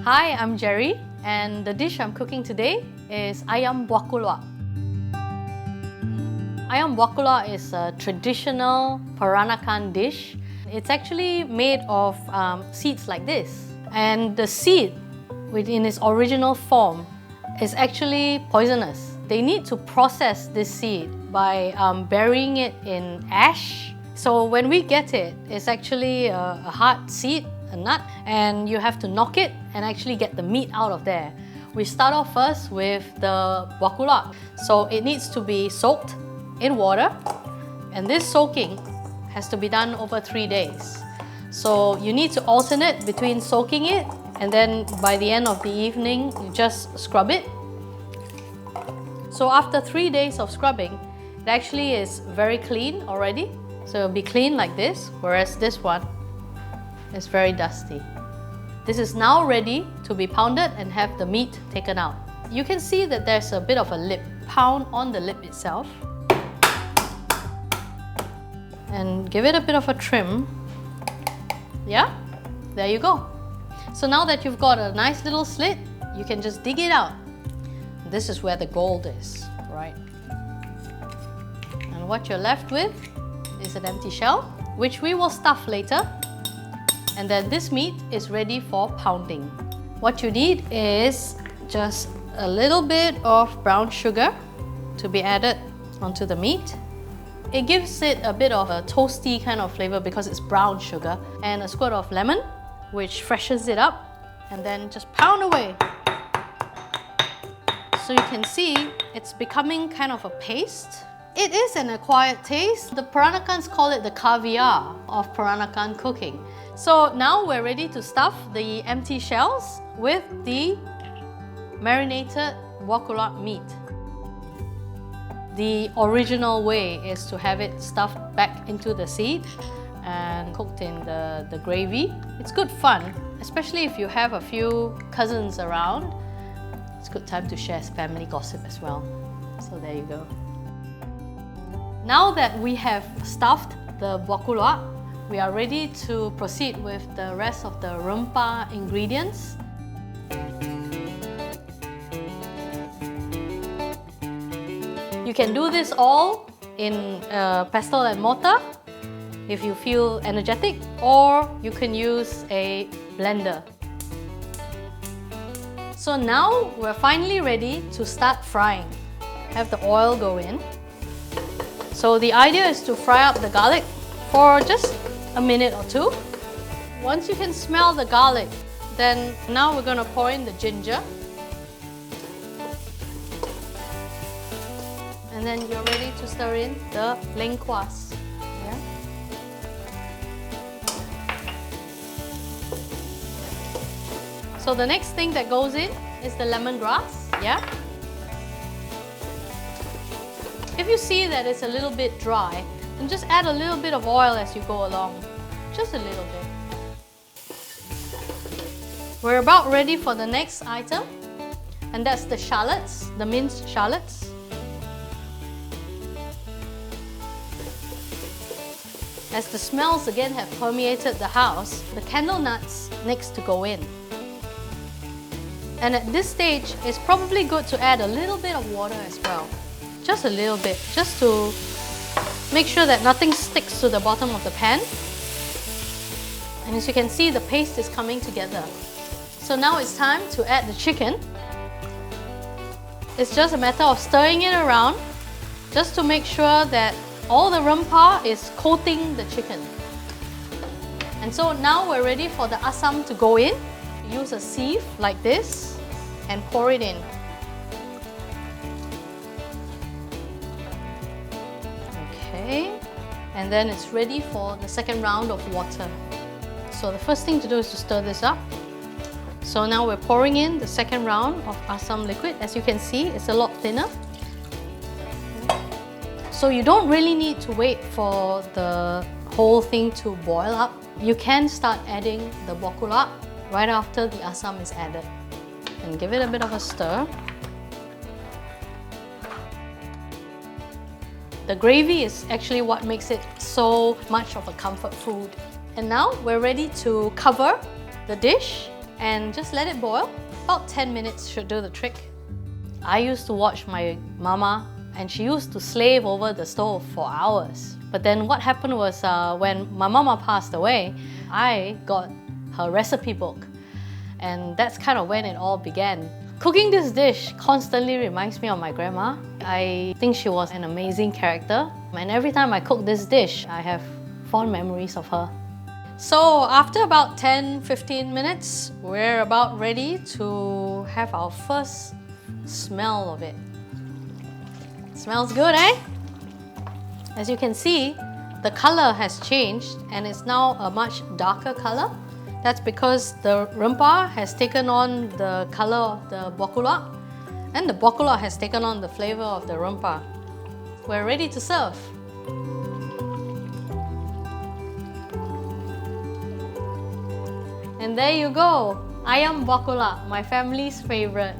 Hi, I'm Jerry, and the dish I'm cooking today is Ayam Buah Keluak. Ayam Buah Keluak is a traditional Peranakan dish. It's actually made of seeds like this. And the seed, in its original form, is actually poisonous. They need to process this seed by burying it in ash. So when we get it, it's actually a hard seed, a nut, and you have to knock it and actually get the meat out of there. We start off first with the buah keluak. So it needs to be soaked in water, and this soaking has to be done over 3 days. So you need to alternate between soaking it, and then by the end of the evening, you just scrub it. So after 3 days of scrubbing, it actually is very clean already. So it'll be clean like this, whereas this one is very dusty. This is now ready to be pounded and have the meat taken out. You can see that there's a bit of a lip. Pound on the lip itself and give it a bit of a trim. Yeah, there you go. So now that you've got a nice little slit, you can just dig it out. This is where the gold is, right? And what you're left with is an empty shell, which we will stuff later. And then this meat is ready for pounding. What you need is just a little bit of brown sugar to be added onto the meat. It gives it a bit of a toasty kind of flavor because it's brown sugar, and a squirt of lemon, which freshens it up, and then just pound away. So you can see it's becoming kind of a paste. It is an acquired taste. The Peranakans call it the caviar of Peranakan cooking. So now we're ready to stuff the empty shells with the marinated buah keluak meat. The original way is to have it stuffed back into the seed and cooked in the gravy. It's good fun, especially if you have a few cousins around. It's a good time to share family gossip as well. So there you go. Now that we have stuffed the buah keluak, we are ready to proceed with the rest of the rempah ingredients. You can do this all in pestle and mortar if you feel energetic, or you can use a blender. So now we're finally ready to start frying. Have the oil go in. So the idea is to fry up the garlic for just a minute or two. Once you can smell the garlic, then now we're going to pour in the ginger. And then you're ready to stir in the lengkuas. Yeah? So the next thing that goes in is the lemongrass. Yeah? If you see that it's a little bit dry, then just add a little bit of oil as you go along. Just a little bit. We're about ready for the next item, and that's the shallots, the minced shallots. As the smells again have permeated the house, the candle nuts next to go in. And at this stage, it's probably good to add a little bit of water as well. Just a little bit, just to make sure that nothing sticks to the bottom of the pan. And as you can see, the paste is coming together. So now it's time to add the chicken. It's just a matter of stirring it around, just to make sure that all the rempah is coating the chicken. And so now we're ready for the asam to go in. Use a sieve like this and pour it in. Okay, and then it's ready for the second round of water. So the first thing to do is to stir this up. So now we're pouring in the second round of asam liquid. As you can see, it's a lot thinner. So you don't really need to wait for the whole thing to boil up. You can start adding the buah keluak right after the asam is added. And give it a bit of a stir. The gravy is actually what makes it so much of a comfort food. And now we're ready to cover the dish and just let it boil. About 10 minutes should do the trick. I used to watch my mama, and she used to slave over the stove for hours. But then what happened was when my mama passed away, I got her recipe book, and that's kind of when it all began. Cooking this dish constantly reminds me of my grandma. I think she was an amazing character, and every time I cook this dish, I have fond memories of her. So after about 10-15 minutes, we're about ready to have our first smell of it. Smells good, eh? As you can see, the color has changed and it's now a much darker color. That's because the rempah has taken on the color of the buah keluak, and the buah keluak has taken on the flavor of the rempah. We're ready to serve. And there you go, Ayam Buah Keluak, my family's favorite.